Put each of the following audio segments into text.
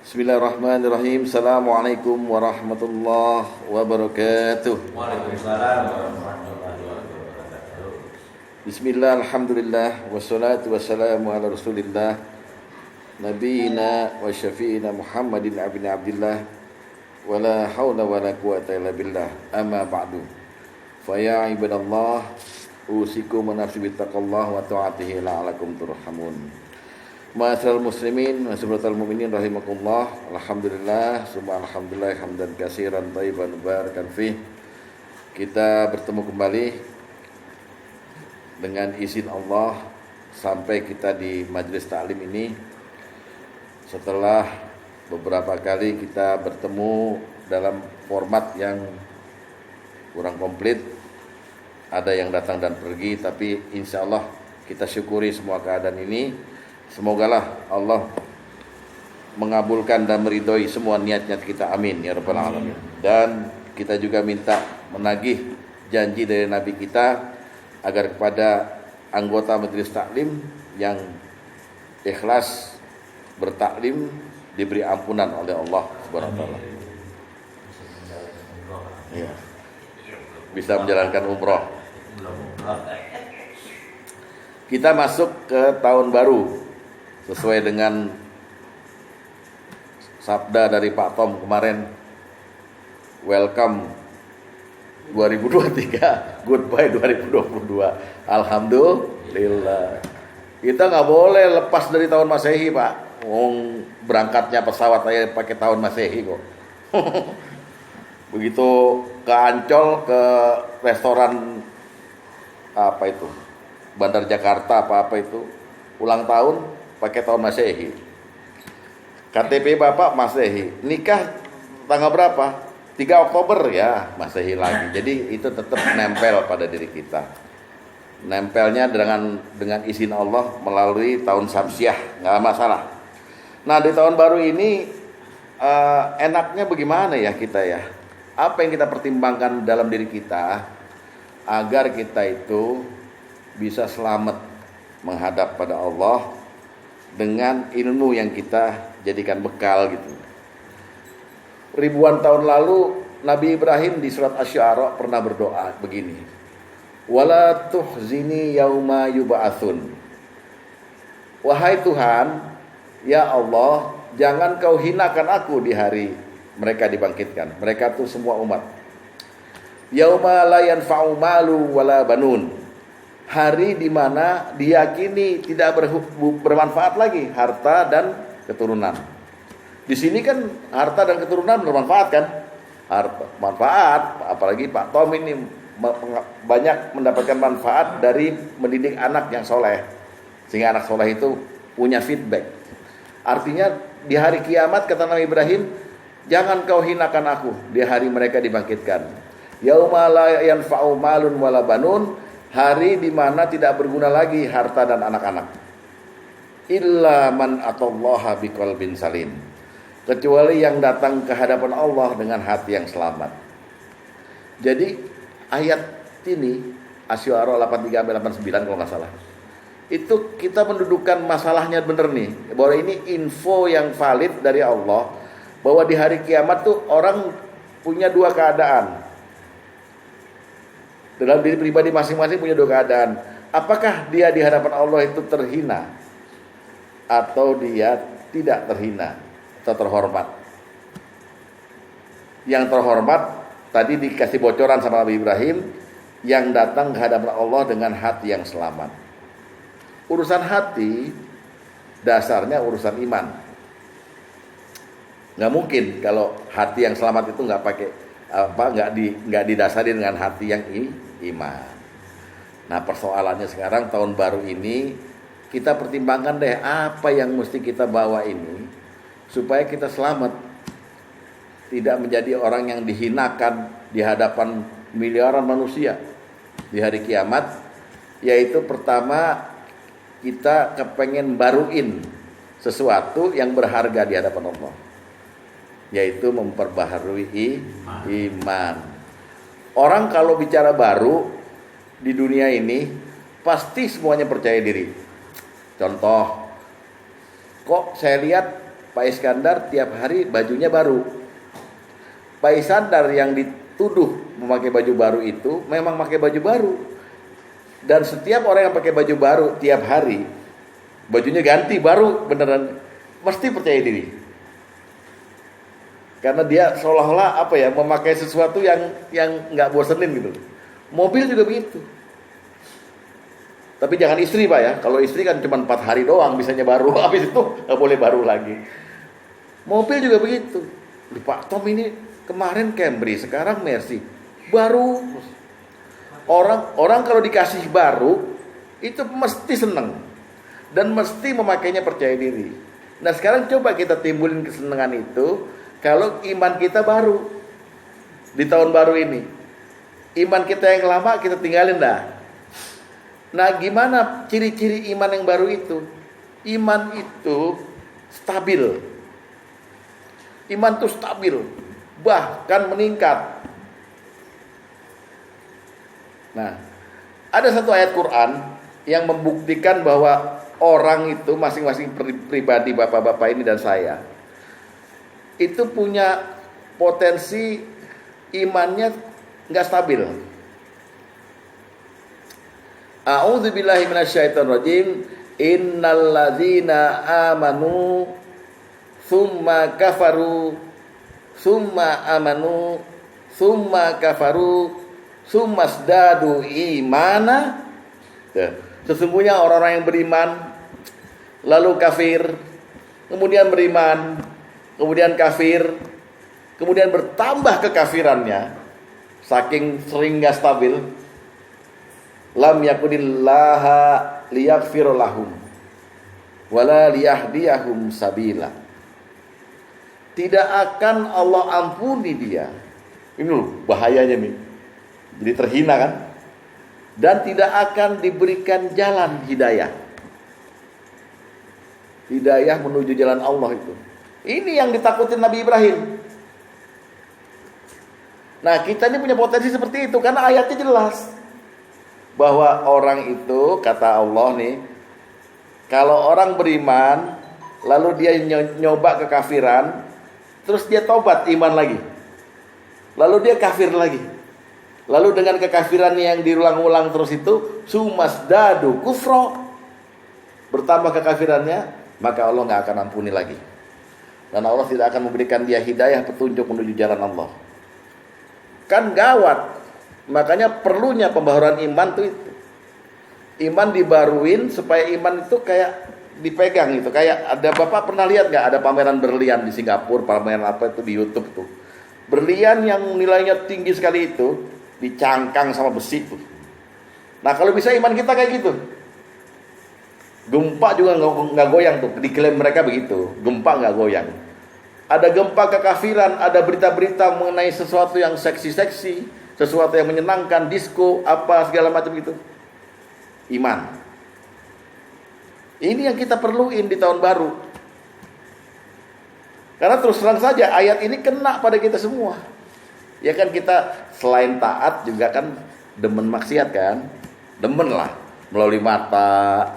Bismillahirrahmanirrahim. Assalamualaikum warahmatullahi wabarakatuh. Waalaikumsalam warahmatullahi wabarakatuh. Bismillah, alhamdulillah, wassalatu wassalamu ala rasulillah Nabiina wa syafi'ina Muhammadin abin abdillah wa la hawla wa la quwata illa billah. Amma ba'du. Faya ibadallah, usikum wa nafsi bittaqallah wa ta'atihi la'alakum turhamun. Ma'asyiral muslimin wa subhanallahi mu'minin rahimakumullah. Alhamdulillah, subhanallah, hamdan katsiran thayyiban mubarakan fih. Kita bertemu kembali dengan izin Allah sampai kita di majelis taklim ini setelah beberapa kali kita bertemu dalam format yang kurang komplit. Ada yang datang dan pergi, tapi insya Allah kita syukuri semua keadaan ini. Semogalah Allah mengabulkan dan meridhoi semua niat-niat kita, amin ya rabbal alamin. Dan kita juga minta menagih janji dari Nabi kita agar kepada anggota majelis taklim yang ikhlas bertaklim diberi ampunan oleh Allah Subhanahu wa taala. Ya. Bisa menjalankan umroh. Kita masuk ke tahun baru sesuai dengan sabda dari Pak Tom kemarin, welcome 2023, goodbye 2022. Alhamdulillah. Kita nggak boleh lepas dari tahun Masehi, Pak. Berangkatnya pesawat aja pakai tahun Masehi kok. Begitu ke Ancol, ke restoran apa itu, Bandar Jakarta apa itu, ulang tahun pakai tahun Masehi. KTP Bapak Masehi. Nikah tanggal berapa? 3 Oktober ya, Masehi lagi. Jadi itu tetap nempel pada diri kita. Nempelnya dengan izin Allah melalui tahun Syamsiah, nggak masalah. Nah, di tahun baru ini enaknya bagaimana ya kita ya? Apa yang kita pertimbangkan dalam diri kita agar kita itu bisa selamat menghadap pada Allah dengan ilmu yang kita jadikan bekal gitu. Ribuan tahun lalu Nabi Ibrahim di surat Asy-Syu'ara pernah berdoa begini. Wala tuhzini yauma yub'atsun. Wahai Tuhan, ya Allah, jangan kau hinakan aku di hari mereka dibangkitkan. Mereka itu semua umat. Yauma la yanfa'u malu wala banun. Hari di mana diyakini tidak bermanfaat lagi harta dan keturunan. Di sini kan harta dan keturunan bermanfaat kan? Harta manfaat, apalagi Pak Tom ini banyak mendapatkan manfaat dari mendidik anak yang soleh, sehingga anak soleh itu punya feedback. Artinya di hari kiamat kata Nabi Ibrahim, jangan kau hinakan aku di hari mereka dibangkitkan. Yauma la yanfa'u malun wala banun. Hari di mana tidak berguna lagi harta dan anak-anak. Illa man atallaha biqalbin salim. Kecuali yang datang ke hadapan Allah dengan hati yang selamat. Jadi ayat ini Asy-Syu'ara 83-89 kalau nggak salah. Itu kita mendudukan masalahnya benar nih. Bahwa ini info yang valid dari Allah. Bahwa di hari kiamat tuh orang punya dua keadaan. Dalam diri pribadi masing-masing punya dua keadaan. Apakah dia di hadapan Allah itu terhina atau dia tidak terhina atau terhormat? Yang terhormat tadi dikasih bocoran sama Nabi Ibrahim, yang datang ke hadapan Allah dengan hati yang selamat. Urusan hati dasarnya urusan iman. Nggak mungkin kalau hati yang selamat itu nggak didasari dengan hati yang iman. Nah, persoalannya sekarang tahun baru ini kita pertimbangkan deh apa yang mesti kita bawa ini supaya kita selamat, tidak menjadi orang yang dihinakan di hadapan miliaran manusia di hari kiamat. Yaitu pertama, kita kepengen baruin sesuatu yang berharga di hadapan Allah, yaitu memperbaharui iman. Orang kalau bicara baru di dunia ini pasti semuanya percaya diri. Contoh, kok saya lihat Pak Iskandar tiap hari bajunya baru. Pak Iskandar yang dituduh memakai baju baru itu memang pakai baju baru. Dan setiap orang yang pakai baju baru tiap hari, bajunya ganti baru beneran, mesti percaya diri. Karena dia seolah-olah memakai sesuatu yang nggak bosenin gitu. Mobil juga begitu. Tapi jangan istri Pak ya. Kalau istri kan cuma 4 hari doang bisanya baru, habis itu nggak boleh baru lagi. Mobil juga begitu. Pak Tom ini kemarin Camry, sekarang Mercy, baru. Orang kalau dikasih baru itu mesti senang dan mesti memakainya percaya diri. Nah sekarang coba kita timbulin kesenangan itu kalau iman kita baru di tahun baru ini. Iman kita yang lama kita tinggalin dah. Nah gimana ciri-ciri iman yang baru itu? Iman itu stabil. Iman itu stabil, bahkan meningkat. Nah, ada satu ayat Quran yang membuktikan bahwa orang itu masing-masing pribadi bapak-bapak ini dan saya itu punya potensi imannya nggak stabil. A'udzubillahi minasyaitonirrajim. Innal ladzina amanu tsumma kafaru tsumma amanu tsumma kafaru sumasdadu imana. Sesungguhnya orang-orang yang beriman lalu kafir, kemudian beriman, kemudian kafir, kemudian bertambah kekafirannya saking sering gak stabil. Lam yakunillaha liyaghfir lahum wala liyahdiyahum sabila. Tidak akan Allah ampuni dia. Ini loh bahayanya nih. Jadi terhina kan? Dan tidak akan diberikan jalan hidayah. Hidayah menuju jalan Allah itu. Ini yang ditakutin Nabi Ibrahim. Nah kita ini punya potensi seperti itu. Karena ayatnya jelas. Bahwa orang itu, kata Allah nih, kalau orang beriman, lalu dia nyoba kekafiran, terus dia tobat iman lagi. Lalu dia kafir lagi. Lalu dengan kekafiran yang diulang-ulang terus itu sumasdadu kufro, bertambah kekafirannya, maka Allah nggak akan ampuni lagi. Dan Allah tidak akan memberikan dia hidayah petunjuk menuju jalan Allah. Kan gawat. Makanya perlunya pembaharuan iman itu. Iman dibaruin supaya iman itu kayak dipegang itu. Kayak ada Bapak pernah lihat nggak ada pameran berlian di Singapura, pameran apa itu di YouTube tuh. Berlian yang nilainya tinggi sekali itu dicangkang sama besi tuh. Nah kalau bisa iman kita kayak gitu, gempa juga nggak goyang tuh. Diklaim mereka begitu, gempa nggak goyang. Ada gempa kekafiran, ada berita-berita mengenai sesuatu yang seksi-seksi, sesuatu yang menyenangkan, disco, apa segala macam itu. Iman. Ini yang kita perluin di tahun baru. Karena terus terang saja ayat ini kena pada kita semua. Ya kan kita selain taat juga kan demen maksiat kan. Demen lah melalui mata,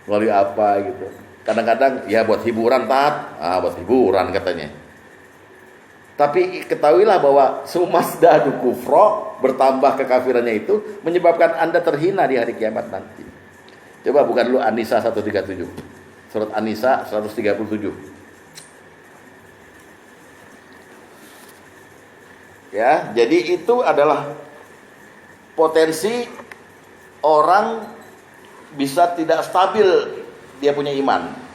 melalui apa gitu. Kadang-kadang ya buat hiburan taat, buat hiburan katanya. Tapi ketahuilah bahwa sumasdadu kufro, bertambah kekafirannya itu menyebabkan Anda terhina di hari kiamat nanti. Coba buka dulu An-Nisa 137. Surat An-Nisa 137. Ya, jadi itu adalah potensi orang bisa tidak stabil dia punya iman.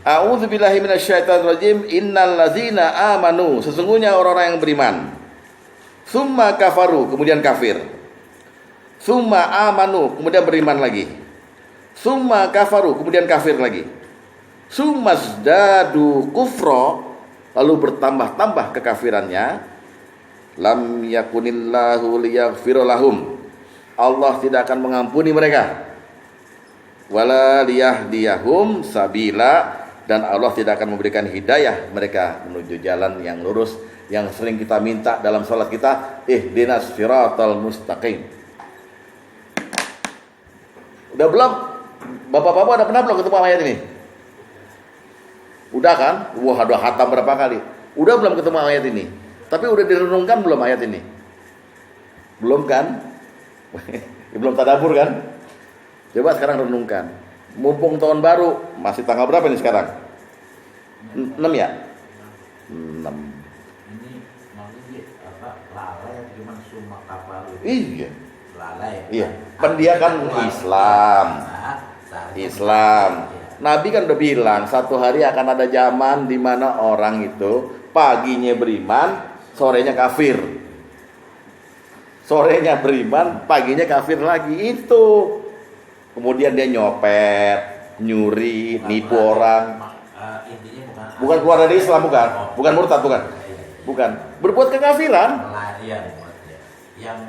A'udzubillahi minasyaitonirrajim. Innal ladzina amanu, sesungguhnya orang-orang yang beriman. Summa kafaru, kemudian kafir. Summa amanu, kemudian beriman lagi. Summa kafaru, kemudian kafir lagi. Sumasdadu kufro, lalu bertambah-tambah kekafirannya. Lam yakunillahu liyaghfir lahum, Allah tidak akan mengampuni mereka. Wala liyahdiyahum sabila, dan Allah tidak akan memberikan hidayah mereka menuju jalan yang lurus yang sering kita minta dalam salat kita, ihdinas siratal mustaqim. Udah belum? Bapak-bapak udah pernah belum ketemu ayat ini? Udah kan? Wah, udah khatam berapa kali? Udah belum ketemu ayat ini? Tapi udah direnungkan belum ayat ini? Belum kan? Belum tadabbur kan? Coba sekarang renungkan. Mumpung tahun baru, masih tanggal berapa nih sekarang? 6 ya? 6. Ini maksudnya apa? Lalai cuma summa kapal. Iya. Lalai. Iya. Kan dia kan Islam. Islam. Nabi kan udah bilang satu hari akan ada zaman di mana orang itu paginya beriman, sorenya kafir. Sorenya beriman, paginya kafir lagi itu. Kemudian dia nyopet, nyuri, nipu orang. Intinya Bukan keluar dari Islam, bukan. Bukan murtad, bukan. Bukan. Berbuat kekafiran. Yang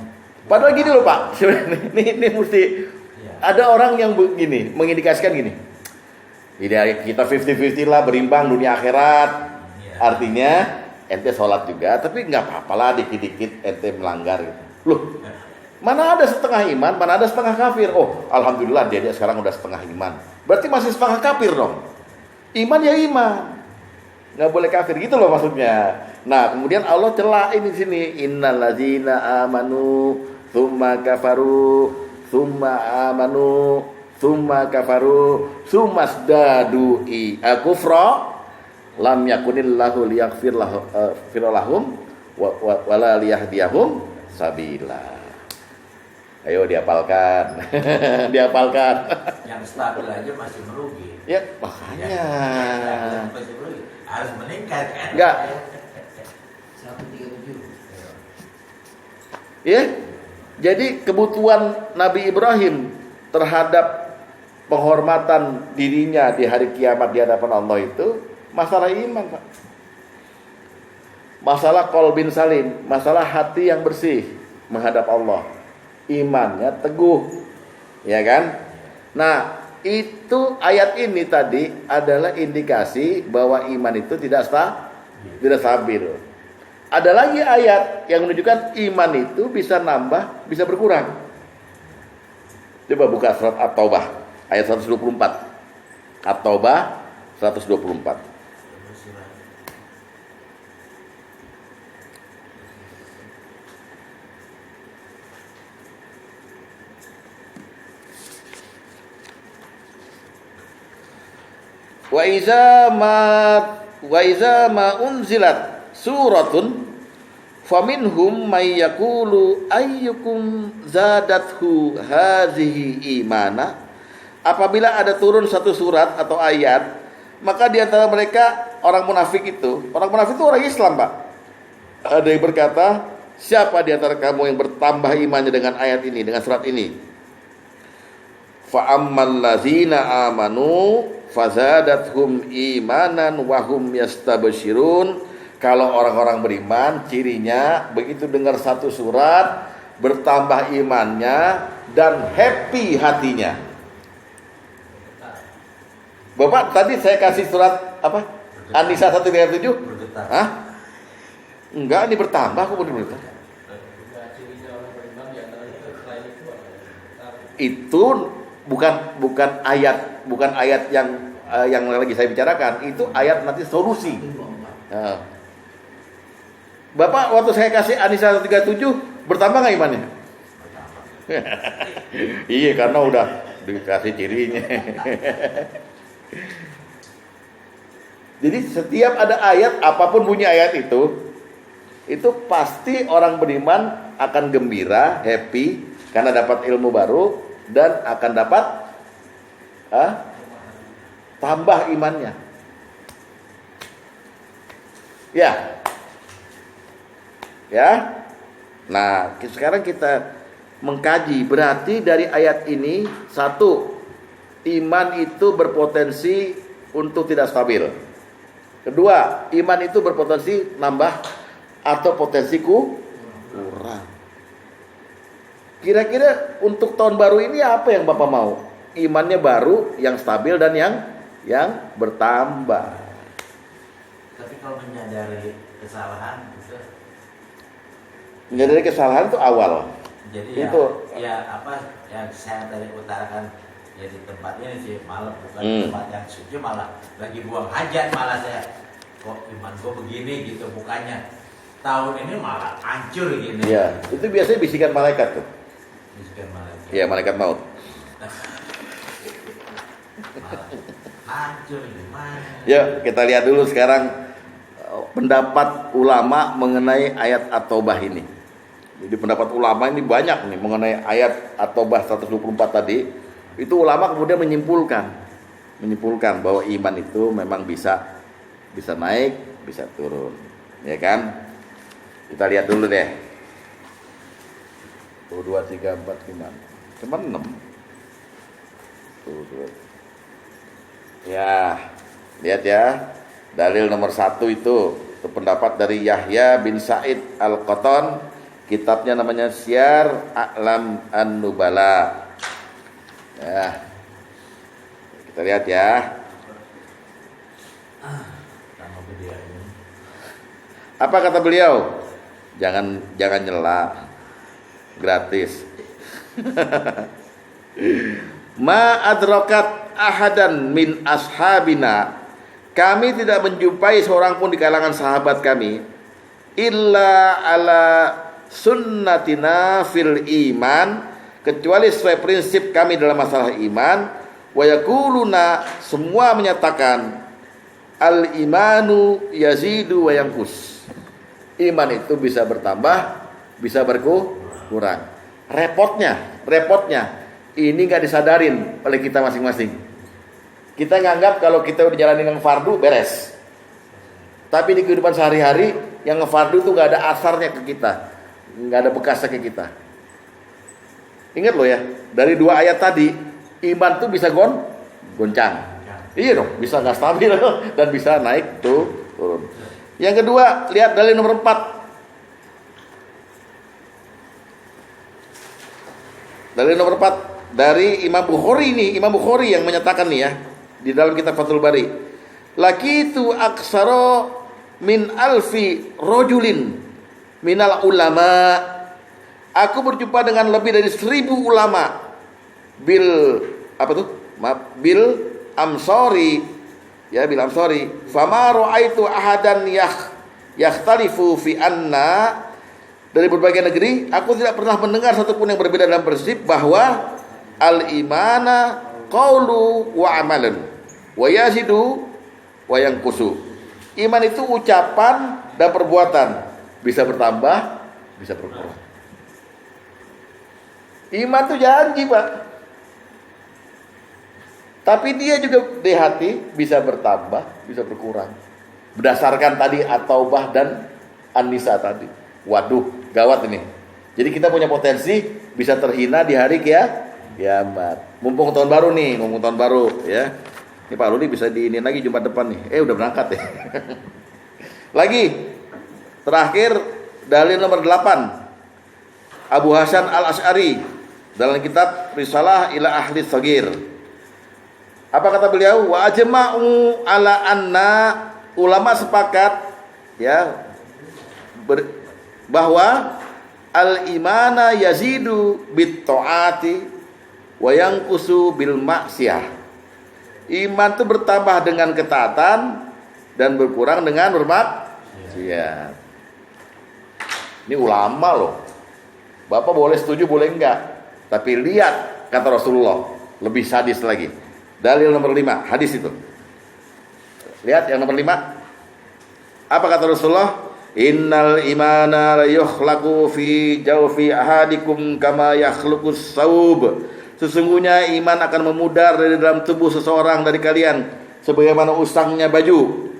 Padahal gini loh Pak, ini mesti ada orang yang begini, mengindikasikan gini. Tidak, kita 50-50 lah, berimbang dunia akhirat. Artinya ente sholat juga, tapi nggak apa-apa lah dikit-dikit ente melanggar gitu. Loh, mana ada setengah iman, mana ada setengah kafir. Oh, alhamdulillah dia sekarang udah setengah iman. Berarti masih setengah kafir dong. Iman ya iman, nggak boleh kafir gitu loh maksudnya. Nah, kemudian Allah celain di sini, innallazina amanu tsumma kafaru tsumma amanu tsumma kafaru tsummasdadu kufra lam yakunillahu liyaghfir lahum wala liyahdiyahum sabila. Ayo dihafalkan. Dihafalkan. Yang stabil aja masih merugi. Ya, makanya. Masih merugi. Harus meningkat kan? Enggak. 137. Ya. Jadi kebutuhan Nabi Ibrahim terhadap penghormatan dirinya di hari kiamat di hadapan Allah itu masalah iman, Pak. Masalah qalbin salim, masalah hati yang bersih menghadap Allah. Imannya teguh. Ya kan? Nah, itu ayat ini tadi adalah indikasi bahwa iman itu tidak stabil. Ada lagi ayat yang menunjukkan iman itu bisa nambah, bisa berkurang. Coba buka surat At-Taubah ayat 124. At-Taubah 124. Wa iza ma unzilat suratun faminhum may yaqulu ayyukum zadathu hazihi imana. Apabila ada turun satu surat atau ayat, maka di antara mereka orang munafik itu orang Islam, Pak. Ada yang berkata, siapa di antara kamu yang bertambah imannya dengan ayat ini, dengan surat ini? Fa ammal ladzina amanu fazadathum imanan wa hum yastabsyirun. Kalau orang-orang beriman, cirinya begitu dengar satu surat bertambah imannya dan happy hatinya. Bapak tadi saya kasih surat apa? An-Nisa 137. Hah? Enggak, ini bertambah kok benar-benar. Itu bukan ayat yang lagi saya bicarakan. Itu ayat nanti solusi. Nah. Bapak waktu saya kasih An-Nisa 137 bertambah nggak imannya? Iya, karena udah dikasih cirinya. Jadi setiap ada ayat, apapun bunyi ayat itu pasti orang beriman akan gembira, happy karena dapat ilmu baru dan akan dapat tambah imannya. Ya. Nah, sekarang kita mengkaji, berarti dari ayat ini satu, iman itu berpotensi untuk tidak stabil. Kedua, iman itu berpotensi nambah atau potensi kurang. Kira-kira untuk tahun baru ini apa yang Bapak mau? Imannya baru, yang stabil dan yang bertambah. Tapi kalau menyadari kesalahan itu, menyadari kesalahan itu awal. jadi itu ya apa yang saya tadi utarakan, Ya di tempatnya sih malah bukan tempat yang suci, malah lagi buang hajat, malah saya kok iman gue begini gitu, bukannya tahun ini malah hancur gini. Iya, itu biasanya bisikan malaikat tuh. Bisikan malaikat. Iya, malaikat maut. Malah hancur gimana? Ya, kita lihat dulu sekarang pendapat ulama mengenai ayat At-Taubah ini. Jadi pendapat ulama ini banyak nih mengenai ayat At-Taubah 124 tadi. Itu ulama kemudian menyimpulkan bahwa iman itu memang bisa naik, bisa turun. Ya kan? Kita lihat dulu deh. 1, 2, 3, 4, 5. Cuma 6. Tuh. Ya, lihat ya. Dalil nomor 1 itu pendapat dari Yahya bin Sa'id Al-Qattan. Kitabnya namanya Syiar A'lam An-Nubala. Ya. Kita lihat ya. Apa kata beliau? Jangan nyela. Gratis. Ma adrakat ahadan min ashabina. Kami tidak menjumpai seorang pun di kalangan sahabat kami illa ala sunnatina fil iman, kecuali sesuai prinsip kami dalam masalah iman. Wa yaquluna, semua menyatakan al imanu yazidu wa yanqus. Iman itu bisa bertambah, bisa berkurang. Repotnya ini nggak disadarin oleh kita masing-masing. Kita nganggap kalau kita udah jalanin yang fardu beres. Tapi di kehidupan sehari-hari yang fardu itu nggak ada asarnya ke kita, nggak ada bekasnya ke kita. Ingat loh ya, dari 2 ayat tadi, iman tuh bisa goncang. Iya dong, bisa nggak stabil dan bisa naik turun. Yang kedua, lihat dalil nomor 4. Dalil nomor 4 dari Imam Bukhari ini, Imam Bukhari yang menyatakan nih ya di dalam kitab Fathul Bari. Lakitu aksaro min alfi rojulin minal ulama. Aku berjumpa dengan lebih dari 1000 ulama. Bil amsori, ya bil amsori. Fama ra'aitu ahadan yakhtalifu fi anna. Dari berbagai negeri, aku tidak pernah mendengar satupun yang berbeda dalam prinsip bahwa al-imana qaulu wa amalan wa yazidu wa yanqusu. Iman itu ucapan dan perbuatan, bisa bertambah, bisa berkurang. Iman itu janji, Pak. Tapi dia juga di hati bisa bertambah, bisa berkurang. Berdasarkan tadi At-Taubah dan An-Nisa tadi. Waduh, gawat ini. Jadi kita punya potensi bisa terhina di hari kiamat. Mumpung tahun baru nih, ya. Ini Pak Rudi bisa diinin lagi Jumat depan nih. Udah berangkat ya. Lagi. Terakhir dalil nomor 8. Abu Hasan Al-Asy'ari dalam kitab Risalah ila Ahli Shagir. Apa kata beliau? Wa ajma'u ala anna, ulama sepakat ya bahwa al-imana yazidu bit ta'ati wa yanqusu bil maksiyah. Iman itu bertambah dengan ketaatan dan berkurang dengan bermaksiat. Ini ulama loh. Bapak boleh setuju boleh enggak, tapi lihat kata Rasulullah, lebih sadis lagi. Dalil nomor 5, hadis itu. Lihat yang nomor 5. Apa kata Rasulullah? Innal imana la yukhlaqu fi jawfi ahadikum kama yakhluqus saub. Sesungguhnya iman akan memudar dari dalam tubuh seseorang dari kalian sebagaimana usangnya baju.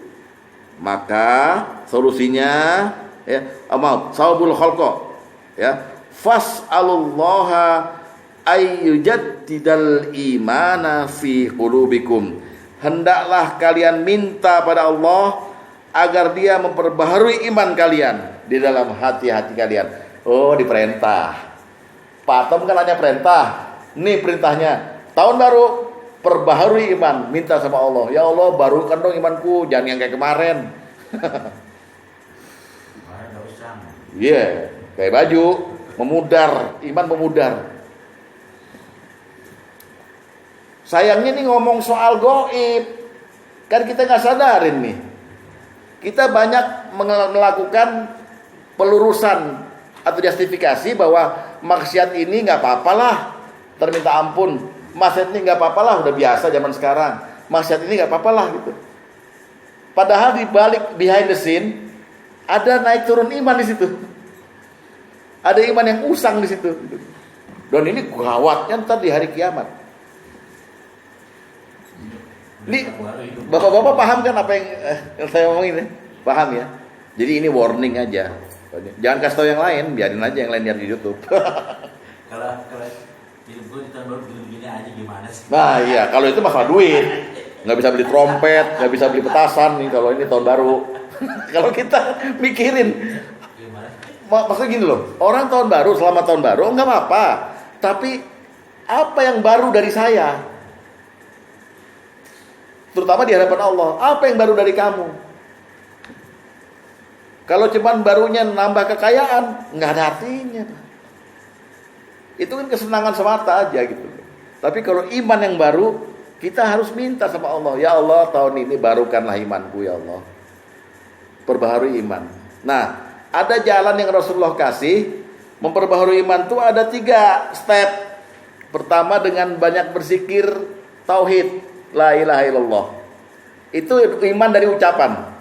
Maka solusinya ya, saubul khalqa ya, fas'alullaha ayyujaddidal imana fi qulubikum. Hendaklah kalian minta pada Allah agar dia memperbaharui iman kalian di dalam hati-hati kalian. Oh, diperintah. Pak Tom kan hanya perintah. Nih perintahnya. Tahun baru, perbaharui iman. Minta sama Allah. Ya Allah, barukan dong imanku. Jangan yang kayak kemarin. Iya, kayak baju. Memudar. Iman memudar. Sayangnya nih ngomong soal goib, kan kita nggak sadarin nih. Kita banyak melakukan pelurusan atau justifikasi bahwa maksiat ini nggak apa-apalah, terminta ampun. Maksiat ini nggak apa-apalah, udah biasa zaman sekarang. Maksiat ini nggak apa-apalah gitu. Padahal di balik behind the scene ada naik turun iman di situ. Ada iman yang usang di situ. Dan ini gawatnya ntar di hari kiamat. Ini bapak-bapak paham kan apa yang saya ngomongin ya? Paham ya? Jadi ini warning aja. Jangan kasih tahu yang lain, biarin aja yang lain lihat di YouTube. Kalau film gue di tahun baru begini aja gimana sih? Nah iya, kalau itu masalah duit, nggak bisa beli trompet, nggak bisa beli petasan nih kalau ini tahun baru. Kalau kita mikirin, maksudnya gini loh, orang tahun baru, selamat tahun baru, nggak apa-apa. Tapi apa yang baru dari saya? Terutama di hadapan Allah, apa yang baru dari kamu? Kalau cuman barunya nambah kekayaan, nggak ada artinya. Itu kan kesenangan semata aja gitu. Tapi kalau iman yang baru, kita harus minta sama Allah. Ya Allah, tahun ini barukanlah imanku ya Allah. Perbaharui iman. Nah, ada jalan yang Rasulullah kasih. Memperbaharui iman itu ada 3 step. Pertama dengan banyak berzikir tauhid, la ilaha illallah. Itu iman dari ucapan.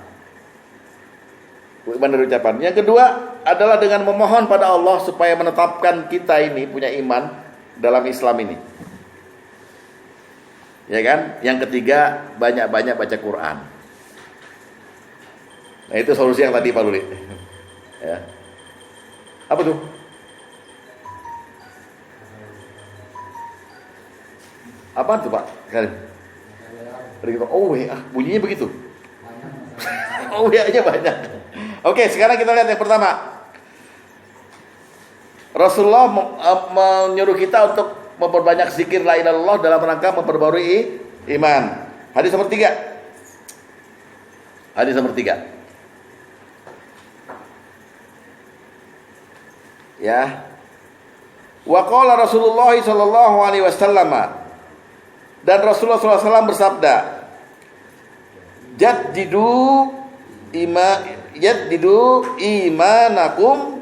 Iman dari ucapan. Yang kedua adalah dengan memohon pada Allah supaya menetapkan kita ini punya iman dalam Islam ini. Ya kan? Yang ketiga banyak-banyak baca Quran. Nah itu solusi yang tadi Pak Luli. Ya. Apa tuh? Apa tuh Pak? Karim. Oh ya, bunyinya begitu. Oh ya, banyak. Oke, sekarang kita lihat yang pertama. Rasulullah menyuruh kita untuk memperbanyak zikir la ilaha illallah dalam rangka memperbarui iman. Hadis nomor 3. Hadis nomor 3. Ya. Wa qala Rasulullah sallallahu alaihi wasallam, dan Rasulullah sallallahu alaihi wasallam bersabda, Jaddidu imanakum,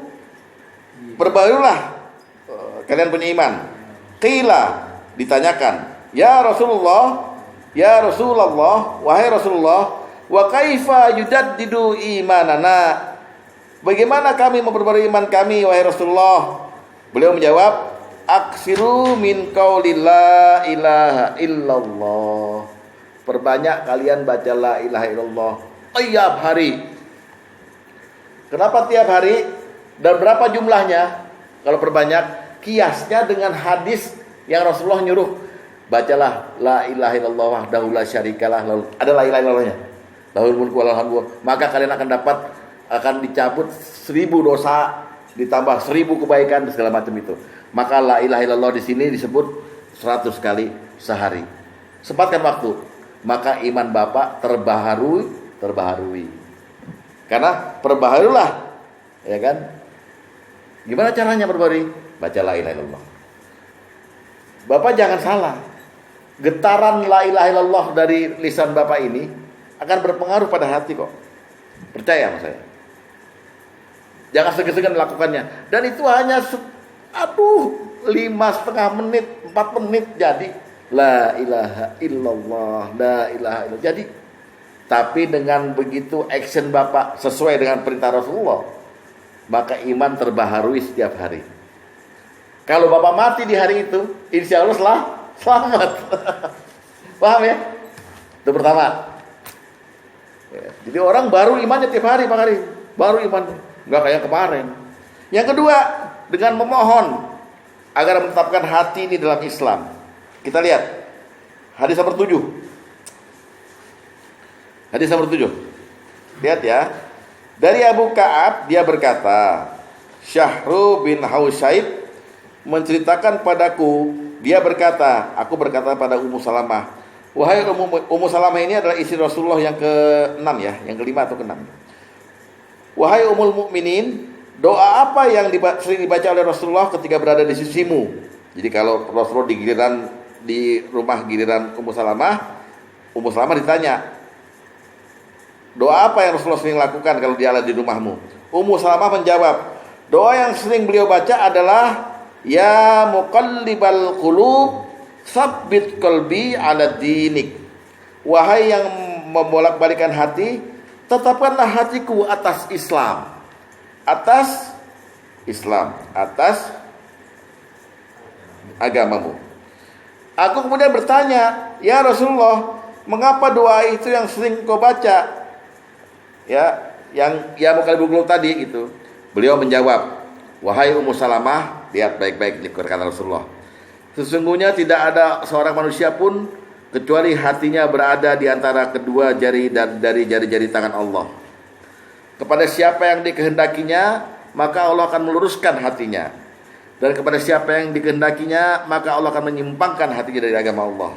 perbaharulah kalian punya iman. Qila, ditanyakan, ya Rasulullah, wahai Rasulullah, wa kaifa yujaddidu imanana, bagaimana kami memperbarui iman kami wahai Rasulullah? Beliau menjawab, aksiru min qauli la ilaha illallah, perbanyak kalian baca la ilaha illallah tiap hari. Kenapa tiap hari? Dan berapa jumlahnya? Kalau perbanyak, kiasnya dengan hadis yang Rasulullah nyuruh, bacalah la ilaha illallah wahdahu la syarikalah, lalu ada la ilaha illallahnya, lahul mulku wa lahul hamdu, maka kalian akan dicabut 1000 dosa, ditambah 1000 kebaikan segala macam itu. Maka la ilaha illallah di sini disebut 100 kali sehari. Sempatkan waktu, maka iman Bapak terbaharui. Karena perbaharulah, ya kan? Gimana caranya perbaharui? Baca la ilaha illallah. Bapak jangan salah. Getaran la ilaha illallah dari lisan Bapak ini akan berpengaruh pada hati kok. Percaya sama saya. Jangan segan-segan melakukannya. Dan itu hanya 5,5 menit, 4 menit jadi la ilaha illallah, la ilaha illallah. Jadi, tapi dengan begitu action Bapak sesuai dengan perintah Rasulullah, maka iman terbaharui setiap hari. Kalau Bapak mati di hari itu, insya Allah selamat. Paham ya? Itu pertama. Ya, jadi orang baru imannya tiap hari Pak Karim. Baru imannya, nggak kayak kemarin. Yang kedua, dengan memohon agar menetapkan hati ini dalam Islam. Kita lihat hadis nomor 7. Hadis nomor 7. Lihat ya. Dari Abu Ka'ab dia berkata, Syahru bin Hausaib menceritakan padaku, dia berkata, aku berkata pada Ummu Salamah, wahai Ummu Salamah ini adalah istri Rasulullah yang ke-6 ya, yang ke-5 atau ke-6. Wahai Ummul Mukminin, doa apa yang sering dibaca oleh Rasulullah ketika berada di sisimu? Jadi kalau Rasulullah di giliran di rumah giliran Ummu Salamah ditanya, doa apa yang Rasulullah sering lakukan kalau dia ada di rumahmu? Ummu Salamah menjawab, doa yang sering beliau baca adalah ya muqallibal qulub tsabbit qalbi ala dinik. Wahai yang membolak-balikan hati, tetapkanlah hatiku atas Islam. Atas agamamu. Aku kemudian bertanya, ya Rasulullah, mengapa doa itu yang sering kau baca? Ya, yang ya muqallibul qulub tadi gitu. Beliau menjawab, wahai Ummu Salamah, lihat baik-baik ini kata Rasulullah. Sesungguhnya tidak ada seorang manusia pun kecuali hatinya berada di antara kedua jari dan dari jari-jari tangan Allah. Kepada siapa yang dikehendakinya, maka Allah akan meluruskan hatinya. Dan kepada siapa yang dikehendakinya, maka Allah akan menyimpangkan hatinya dari agama Allah.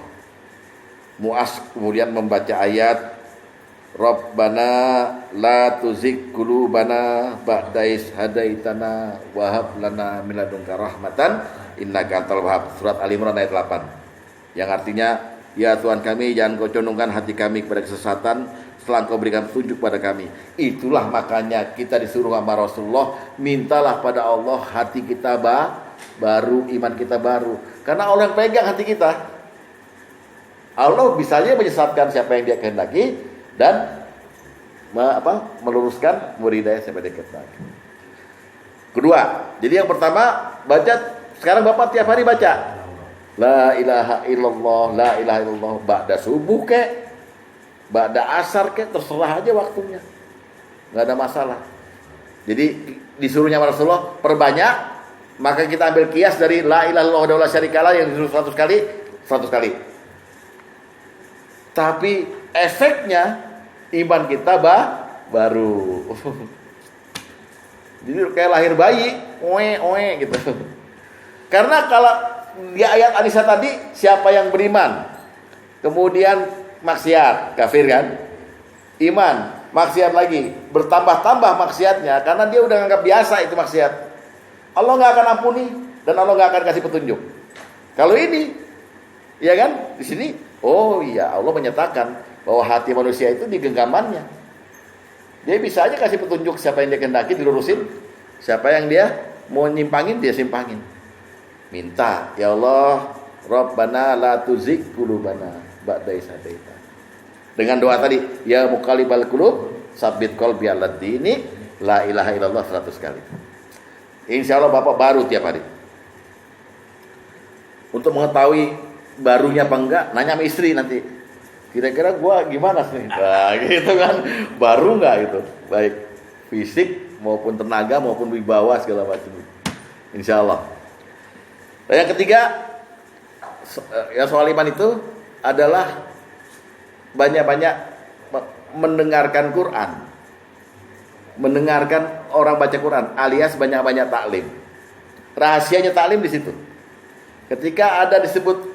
Mu'az kemudian membaca ayat Rabbana la tuzigh qulubana ba'da idh hadaitana wa hab lana min ladunka rahmatan innaka antal wahhab. Surat Al-Imran ayat 8. Yang artinya, ya Tuhan kami, jangan kau condongkan hati kami kepada kesesatan setelah kau berikan petunjuk pada kami. Itulah makanya kita disuruh sama Rasulullah, mintalah pada Allah hati kita baru, iman kita baru. Karena Allah yang pegang hati kita. Allah bisa saja menyesatkan siapa yang dia kehendaki dan meluruskan murid hidayah siapa yang dia kehendaki. Kedua, jadi yang pertama baca, sekarang Bapak tiap hari baca La ilaha illallah, la ilaha illallah, ba'da subuh kek, ba'da asar kek, terserah aja waktunya, nggak ada masalah. Jadi disuruhnya Rasulullah perbanyak, maka kita ambil kias dari la ilaha illallah wa la syarikalah yang disuruh 100 kali, 100 kali. Tapi efeknya iman kita baru. Jadi kayak lahir bayi, oe gitu. Karena kalau di ayat An-Nisa tadi, siapa yang beriman kemudian maksiat, kafir kan? Iman, maksiat lagi, bertambah-tambah maksiatnya karena dia udah nganggap biasa itu maksiat. Allah nggak akan ampuni dan Allah nggak akan kasih petunjuk. Kalau ini, ya kan? Di sini, oh iya, Allah menyatakan bahwa hati manusia itu di genggamannya. Dia bisa aja kasih petunjuk siapa yang dia kehendaki dilurusin, siapa yang dia mau nyimpangin dia simpangin. Minta, ya Allah, Rabbana la tuzigh qulubana ba'da idh hadaitana. Dengan doa tadi, ya muqallibal qulub, tsabbit qalbi ala dinik, la ilaha illallah 100 kali. Insya Allah Bapak baru tiap hari. Untuk mengetahui barunya apa enggak, nanya sama istri nanti. Kira-kira gua gimana sih? Nah, gitu kan. Baru enggak itu? Baik fisik maupun tenaga maupun wibawa segala macam. Insya Allah. Dan yang ketiga, ya soal iman itu adalah banyak-banyak mendengarkan Quran, mendengarkan orang baca Quran, alias banyak-banyak taklim. Rahasianya taklim di situ. Ketika ada disebut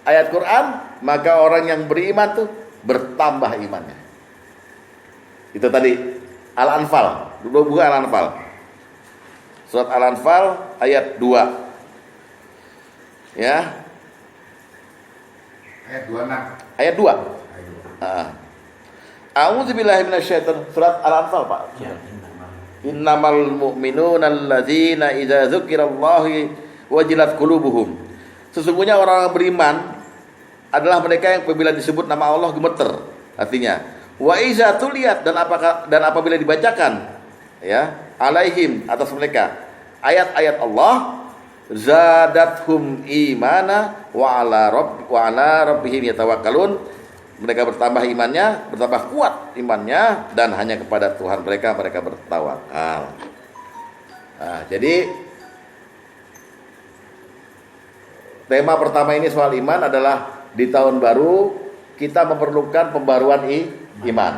ayat Quran, maka orang yang beriman tuh bertambah imannya. Itu tadi Al-Anfal, bukan Al-Anfal. Surat Al-Anfal ayat 2. Ya. Ayat 26. Ayat 2. A'udzubillahi minasyaitonir surat Al-Anfal, Pak. Ya, Innamal mu'minuna alladzina idza dzukirallahu wajilat qulubuhum. Sesungguhnya orang beriman adalah mereka yang apabila disebut nama Allah gemeter hatinya. Wa iza tuliyat, dan apabila dibacakan ya alaihim atas mereka ayat-ayat Allah, zadathum imana wa ala rabbihim yatawakkalun. Mereka bertambah imannya, bertambah kuat imannya, dan hanya kepada Tuhan mereka bertawakal. Nah, jadi tema pertama ini soal iman adalah di tahun baru kita memerlukan pembaruan iman.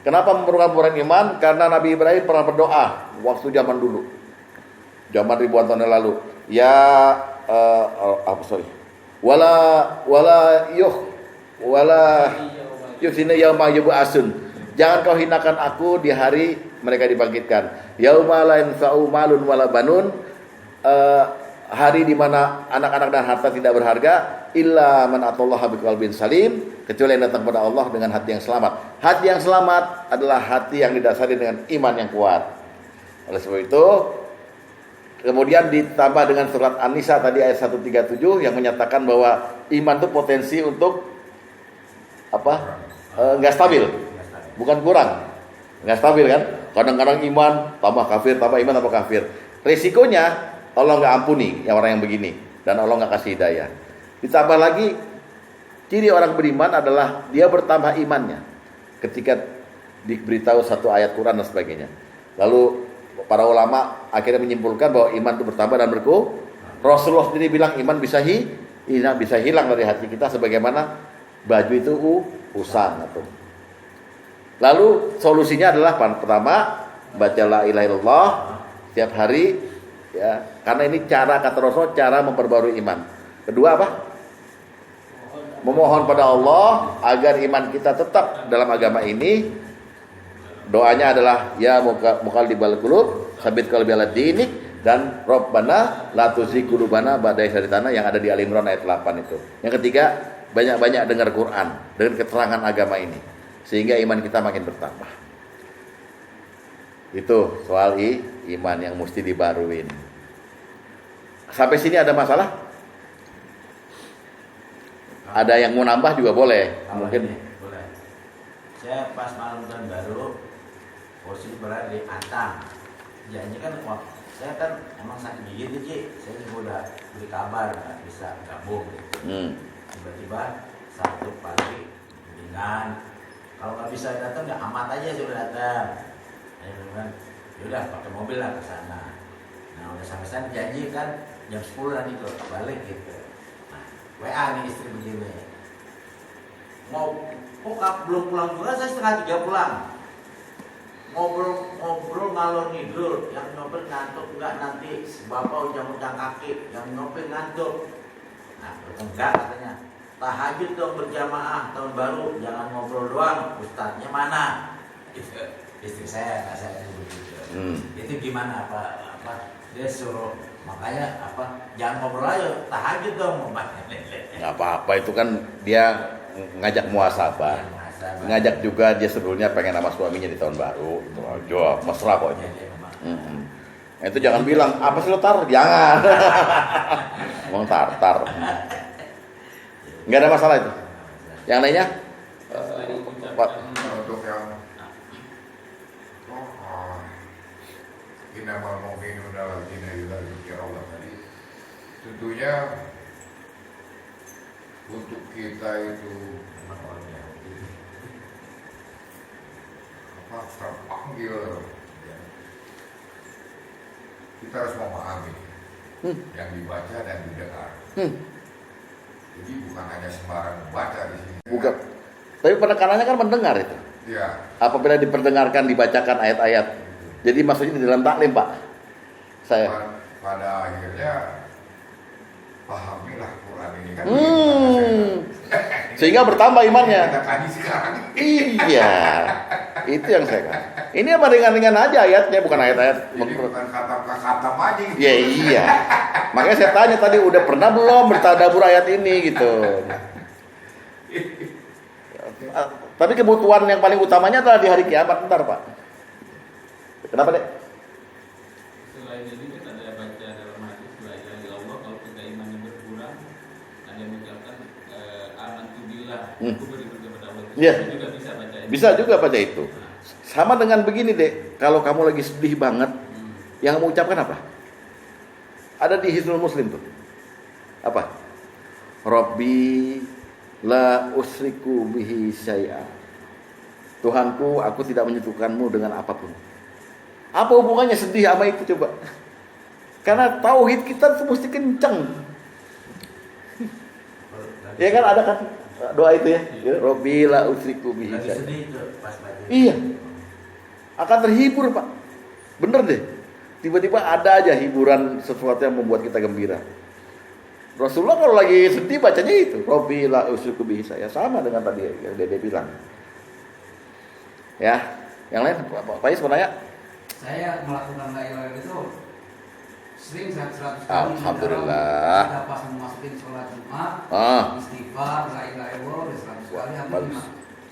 Kenapa memerlukan pembaruan iman? Karena Nabi Ibrahim pernah berdoa waktu zaman dulu, zaman ribuan tahun yang lalu. Ya, wala yuhsina yauma yub'atsun. Jangan kau hinakan aku di hari mereka dibangkitkan. Yauma la yanfa'u malun wala banun. hari di mana anak-anak dan harta tidak berharga, illa man atallaha biqalbin salim, kecuali yang datang pada Allah dengan hati yang selamat. Hati yang selamat adalah hati yang didasari dengan iman yang kuat. Oleh sebab itu, kemudian ditambah dengan surat An-Nisa tadi ayat 137 yang menyatakan bahwa iman itu potensi untuk apa? Enggak stabil. Bukan kurang. Enggak stabil kan? Kadang-kadang iman tambah kafir, tambah iman tambah kafir. Resikonya Allah nggak ampuni yang orang yang begini, dan Allah nggak kasih hidayah. Ditambah lagi, ciri orang beriman adalah dia bertambah imannya ketika diberitahu satu ayat Quran dan sebagainya. Lalu para ulama akhirnya menyimpulkan bahwa iman itu bertambah dan berkurang. Rasulullah sendiri bilang iman bisa hilang dari hati kita sebagaimana baju itu usang. Lalu solusinya adalah pertama, baca la ilaha illallah setiap hari, ya, karena ini cara, kata Rasul, cara memperbarui iman. Kedua apa? Memohon pada Allah agar iman kita tetap dalam agama ini. Doanya adalah ya muqallibal qulub sabit qalbi ala dinik, dan Rabbana la tuzigh qulubana ba'da idh hadaytana yang ada di Al Imran ayat 8 itu. Yang ketiga, banyak-banyak dengar Quran dengan keterangan agama ini sehingga iman kita makin bertambah. Itu soal iman yang mesti dibaruin. Sampai sini ada masalah? Ada yang mau nambah juga boleh. Mungkin ini, boleh. Saya pas malam tahun baru posisi berada di Antang. Janji kan, saya kan emang sakit gigi tuh, Ci. Saya juga udah beri kabar nggak bisa gabung. Tiba-tiba Sabtu pagi dengan kalau nggak bisa datang ya amat aja sudah datang. Ya kan, yaudah pakai mobil lah ke sana. Nah udah sampai sana janji kan jam 10 nanti tuh balik gitu. Nah, WA nih istri begini, mau kok belum pulang juga, saya setengah 3 pulang. Ngobrol ngalor ngidul, yang nyopir ngantuk enggak, nanti bapak ujang-ujang kaki, yang nyopir ngantuk. Nah enggak katanya, tahajud dong berjamaah tahun baru, jangan ngobrol doang, ustadznya mana? Gitu. Istri saya nggak saya begitu. Itu gimana apa dia suruh, makanya jangan ngobrol aja, tahajud dong. Nggak apa-apa, itu kan dia ngajak muhasabah. Ngajak juga dia sebelumnya pengen sama suaminya di tahun baru. Itu aja, mesra kok itu. Itu jangan bilang apa sih lo tar, jangan. Ngomong tar. Nggak ada masalah itu. Yang lainnya? Untuk yang innamal mu'minuna alladzina idza dzukira Allah tadi, tentunya untuk kita itu terpanggil, kita harus memahami yang dibaca dan didengar. Jadi bukan hanya sembarang membaca di sini. Bukan. Tapi penekanannya kan mendengar itu. Ya. Apabila diperdengarkan, dibacakan ayat-ayat. Jadi maksudnya di dalam taklim, Pak. Saya. Pada akhirnya pahamilah Quran ini kan. Sehingga bertambah imannya. Kita kaji sekarang. Iya. Itu yang saya katakan. Ini apa ringan-ringan aja ayatnya, bukan ayat-ayat. Jadi bukan kata-kata aja gitu. Ya, iya. Makanya saya tanya tadi, udah pernah belum bertadabbur ayat ini gitu. Tapi kebutuhan yang paling utamanya adalah di hari kiamat, bentar Pak. Kenapa Dek? Selain ini kita ada baca dalam hadis la ilaha illallah, kalau kita imannya berkurang, ada mengucapkan amantu billah, aku beriman kepada Allah. Iya. Juga bisa baca itu. Bisa juga baca itu. Sama dengan begini Dek, kalau kamu lagi sedih banget, yang kamu ucapkan apa? Ada di Hisnul Muslim tuh. Apa? Rabbi la usriku bihi syai'a. Tuhanku, aku tidak menyekutukanmu dengan apapun. Apa hubungannya sedih sama itu coba? Karena tauhid kita tuh mesti kenceng. Ya kan ada kan doa itu ya. Rabbi la usriku bihi Lagi syai'a. sedih tuh pas baca. Iya. Akan terhibur, Pak. Bener deh. Tiba-tiba ada aja hiburan, sesuatu yang membuat kita gembira. Rasulullah kalau lagi sedih bacanya itu, Rabbi la usriku bihi syai'a, sama dengan tadi yang Dede bilang. Ya, yang lain Pak Is mau nanya? Saya melakukan la ilaha itu Sering 100 kali. Alhamdulillah. Kita pas memasukin sholat Jumat, istighfar, la ilaha illallah, 100 kali. Bagus.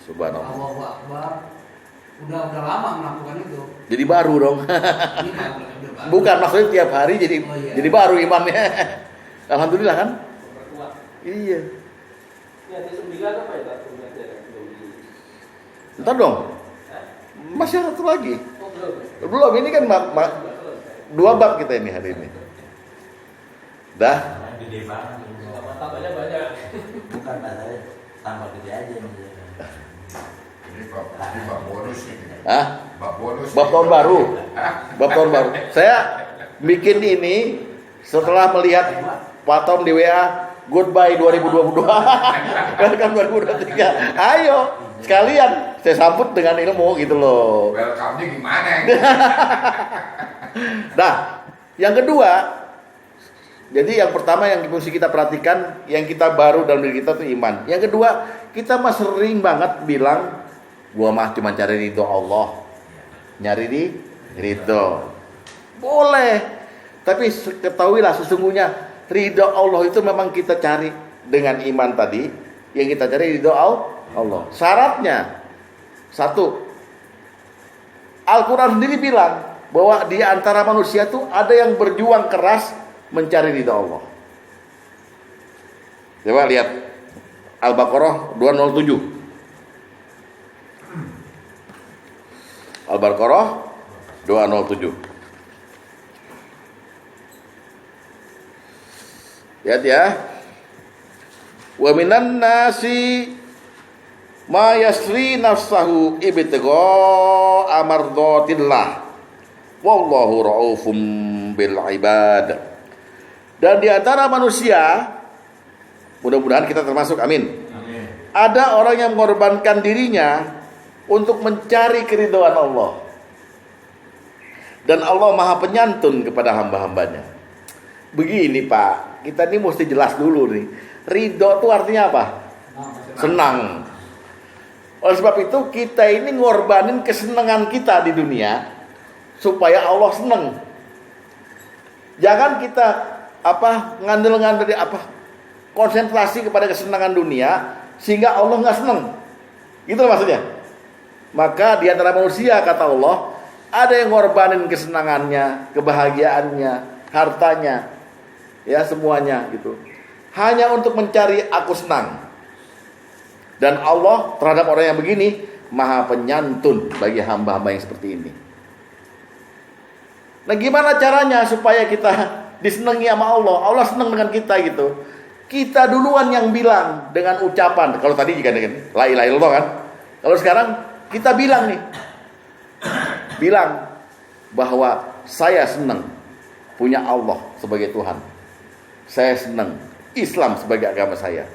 Subhanallah. Allahu Akbar. Udah lama melakukan itu. Jadi baru dong. Ini udah baru. Bukan maksudnya tiap hari jadi Oh, iya. jadi baru imannya. Alhamdulillah kan? Perkuat. Iya. Ya, di 9 apa ya Pak? Ntar dong. Masih ada satu lagi. Oh, belum. Belum, ini kan 2 bab kita ini hari ini. Dah. Karena gede banget. Tambahnya banyak. Bukan masalahnya tambah gede aja nih. Ini bab bonus ini. Hah? Bab bonus. Bab tahun baru. Bab tahun baru. Saya bikin ini setelah melihat Pak Tom di WA, goodbye 2022. Welcome 2023. Ayo, sekalian saya sambut dengan ilmu gitu loh. Welcome-nya gimana? Nah, yang kedua, jadi yang pertama yang mesti kita perhatikan, yang kita baru dalam diri kita itu iman. Yang kedua, kita mah sering banget bilang, gua mah cuma cari ridho Allah, nyari di ridho. Boleh, tapi ketahuilah sesungguhnya ridho Allah itu memang kita cari dengan iman tadi. Yang kita cari ridho Allah. Syaratnya satu, Al-Quran sendiri bilang bahwa di antara manusia tuh ada yang berjuang keras mencari ridha Allah. Coba lihat Al-Baqarah 207. Al-Baqarah 207. Lihat ya. Wa minan nasi ma yasri nafsahu ibtigha amardatillah wallahu raufum bil ibad. Dan di antara manusia, mudah-mudahan kita termasuk, amin. Ada orang yang mengorbankan dirinya untuk mencari keridhaan Allah. Dan Allah Maha Penyantun kepada hamba-hambanya. Begini Pak, kita ini mesti jelas dulu nih. Ridho itu artinya apa? Senang. Oleh sebab itu kita ini ngorbanin kesenangan kita di dunia supaya Allah senang. Jangan kita ngandel-ngandel konsentrasi kepada kesenangan dunia sehingga Allah nggak senang. Gitu maksudnya. Maka di antara manusia kata Allah ada yang ngorbanin kesenangannya, kebahagiaannya, hartanya, ya semuanya gitu. Hanya untuk mencari aku senang. Dan Allah terhadap orang yang begini Maha Penyantun bagi hamba-hamba yang seperti ini. Nah gimana caranya supaya kita disenangi sama Allah? Allah senang dengan kita gitu. Kita duluan yang bilang dengan ucapan. Kalau tadi jika dengan la ilaha illallah kan. Kalau sekarang kita bilang nih. Bilang bahwa saya senang punya Allah sebagai Tuhan. Saya senang Islam sebagai agama saya.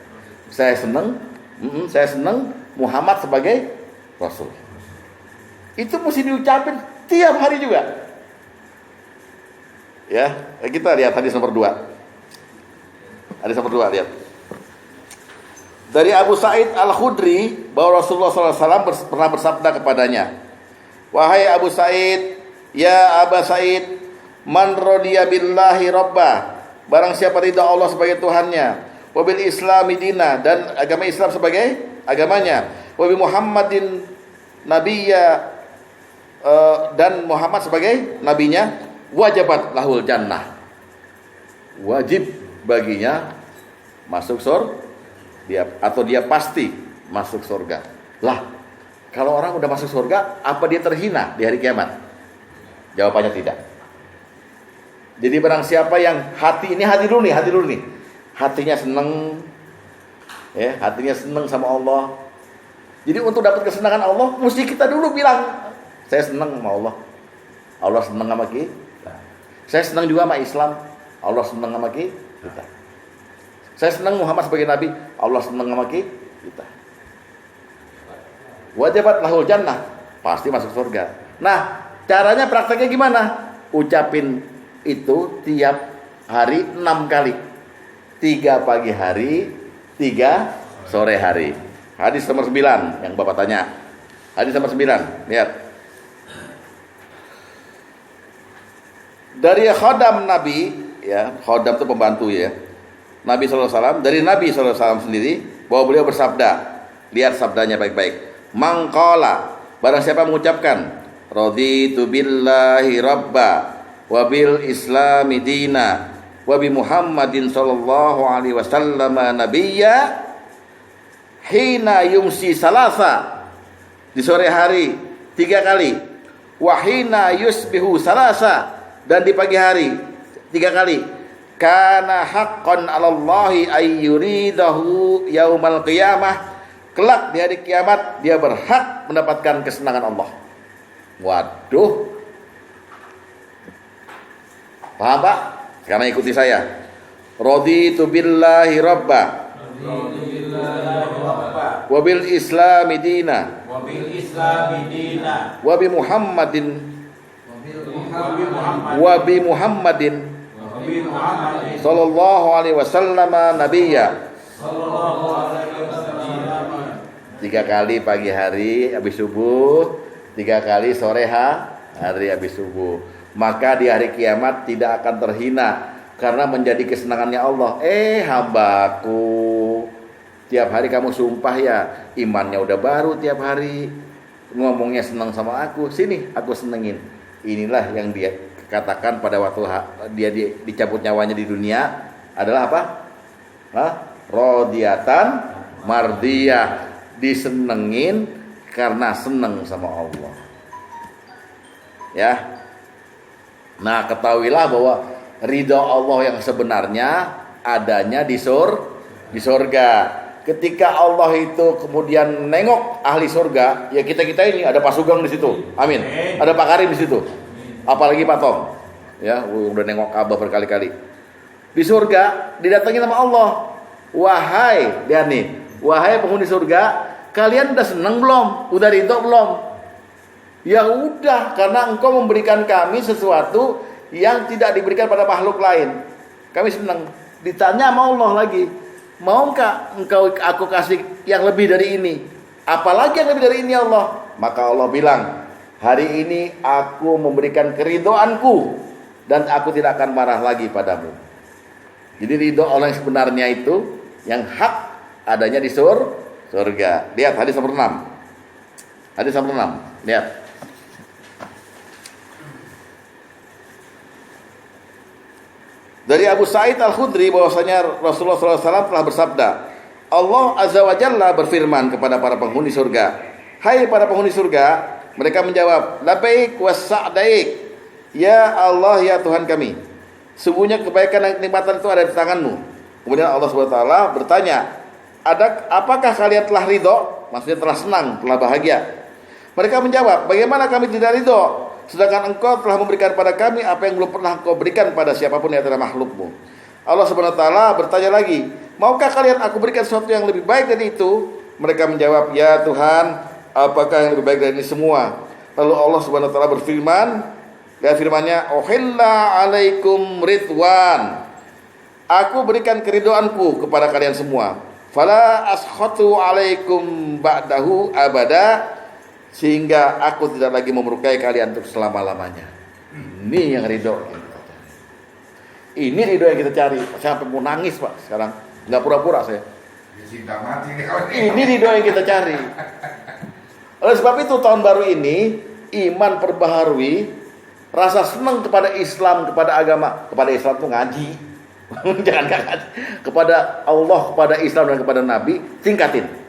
Saya senang Muhammad sebagai Rasul. Itu mesti diucapin tiap hari juga. Ya, kita lihat hadis nomor 2. Hadis nomor 2, lihat. Dari Abu Sa'id Al-Khudri bahwa Rasulullah SAW pernah bersabda kepadanya, wahai Abu Sa'id, ya Aba Sa'id, man radiya billahi rabba, barang siapa ridha Allah sebagai Tuhannya, wabil islami dina, dan agama Islam sebagai agamanya, wabi Muhammadin nabiyya, dan Muhammad sebagai nabinya, wajabat lahul jannah, wajib baginya masuk surga, dia pasti masuk surga. Lah, kalau orang udah masuk surga, apa dia terhina di hari kiamat? Jawabannya tidak. Jadi barang siapa yang hati dulu nih, hatinya seneng, ya, hatinya seneng sama Allah. Jadi untuk dapat kesenangan Allah, mesti kita dulu bilang, saya seneng sama Allah. Allah seneng sama kita. Saya senang juga sama Islam. Allah senang sama kita. Saya senang Muhammad sebagai Nabi. Allah senang sama kita. Wajibat lahul jannah. Pasti masuk surga. Nah, caranya prakteknya gimana? Ucapin itu tiap hari 6 kali. 3 pagi hari, 3 sore hari. Hadis nomor 9 yang Bapak tanya. Hadis nomor 9. Lihat. Dari khodam Nabi, ya, khodam itu pembantu ya, Nabi SAW, dari Nabi SAW sendiri, bahwa beliau bersabda, lihat sabdanya baik-baik, mangqala, barang siapa mengucapkan, raditu billahi rabba, wabil islami dina, wabi Muhammadin sallallahu alaihi wasallam nabiyya, hina yumsi salasa, di sore hari 3 kali, wahina yusbihu salasa, dan di pagi hari 3 kali, kana haqqan 'alallahi ayyuridahu yaumal qiyamah, kelak di hari kiamat dia berhak mendapatkan kesenangan Allah. Waduh, paham Pak? Sekarang ikuti saya. Raditu billahi rabba, wabil islami dina, wabi Muhammadin sallallahu alaihi wasallam nabiyya. 3 kali pagi hari habis subuh, 3 kali sore hari habis subuh. Maka di hari kiamat tidak akan terhina karena menjadi kesenangannya Allah. Hambaku, tiap hari kamu sumpah ya, imannya udah baru tiap hari, ngomongnya senang sama aku, sini aku senengin. Inilah yang dia katakan pada waktu dia dicabut nyawanya di dunia adalah apa? Rodiatan mardiyah, disenengin karena seneng sama Allah. Ya. Nah, ketahuilah bahwa ridha Allah yang sebenarnya adanya di surga. Ketika Allah itu kemudian nengok ahli surga, ya kita ini ada Pak Sugeng di situ, amin. Ada Pak Karim di situ, apalagi Pak Tom, ya udah nengok Ka'bah berkali-kali. Di surga didatangi sama Allah, wahai dia nih, wahai penghuni surga, kalian udah seneng belum? Udah ridho belum? Ya udah, karena engkau memberikan kami sesuatu yang tidak diberikan pada makhluk lain. Kami senang. Ditanya sama Allah lagi, maukah engkau aku kasih yang lebih dari ini? Apalagi yang lebih dari ini Allah? Maka Allah bilang, hari ini aku memberikan keridhoanku dan aku tidak akan marah lagi padamu. Jadi ridho Allah yang sebenarnya itu, yang hak adanya di surga. Lihat hadis nomor 6. Hadis nomor 6. Lihat. Dari Abu Sa'id Al-Khudri bahwasanya Rasulullah SAW telah bersabda, Allah Azza wa Jalla berfirman kepada para penghuni surga, hai para penghuni surga. Mereka menjawab, labaik wa sa'daik, ya Allah ya Tuhan kami, sungguhnya kebaikan dan kenikmatan itu ada di tanganmu. Kemudian Allah SWT bertanya, apakah kalian telah ridho? Maksudnya telah senang, telah bahagia. Mereka menjawab, bagaimana kami tidak ridho, sedangkan engkau telah memberikan pada kami apa yang belum pernah engkau berikan pada siapapun di antara makhlukmu. Allah SWT bertanya lagi, maukah kalian aku berikan sesuatu yang lebih baik dari itu? Mereka menjawab, ya Tuhan, apakah yang lebih baik dari ini semua? Lalu Allah SWT berfirman, dan firman-Nya, uhilla alaikum ridwan, aku berikan keridhoanku kepada kalian semua. Fala askhatu alaikum ba'dahu abada, sehingga aku tidak lagi memurkai kalian untuk selama-lamanya. Ini yang ridho. Ini ridho yang kita cari. Saya sampai mau nangis Pak sekarang. Nggak pura-pura saya. Ini ridho yang kita cari. Oleh sebab itu tahun baru ini, iman perbaharui, rasa senang kepada Islam, kepada agama. Kepada Islam itu ngaji. Jangan ngaji. Kepada Allah, kepada Islam dan kepada Nabi, tingkatin.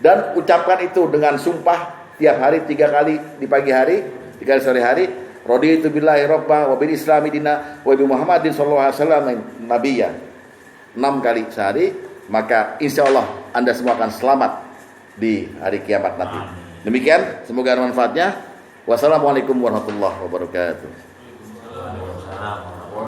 Dan ucapkan itu dengan sumpah tiap hari 3 kali di pagi hari, 3 kali sore hari. Raditu billahi rabba wa bil islami dina wa bi Muhammadin sallallahu alaihi wasallam nabiyya. 6 kali sehari, maka insya Allah Anda semua akan selamat di hari kiamat nanti. Demikian, semoga ada manfaatnya. Wassalamualaikum warahmatullahi wabarakatuh. Waalaikumsalam.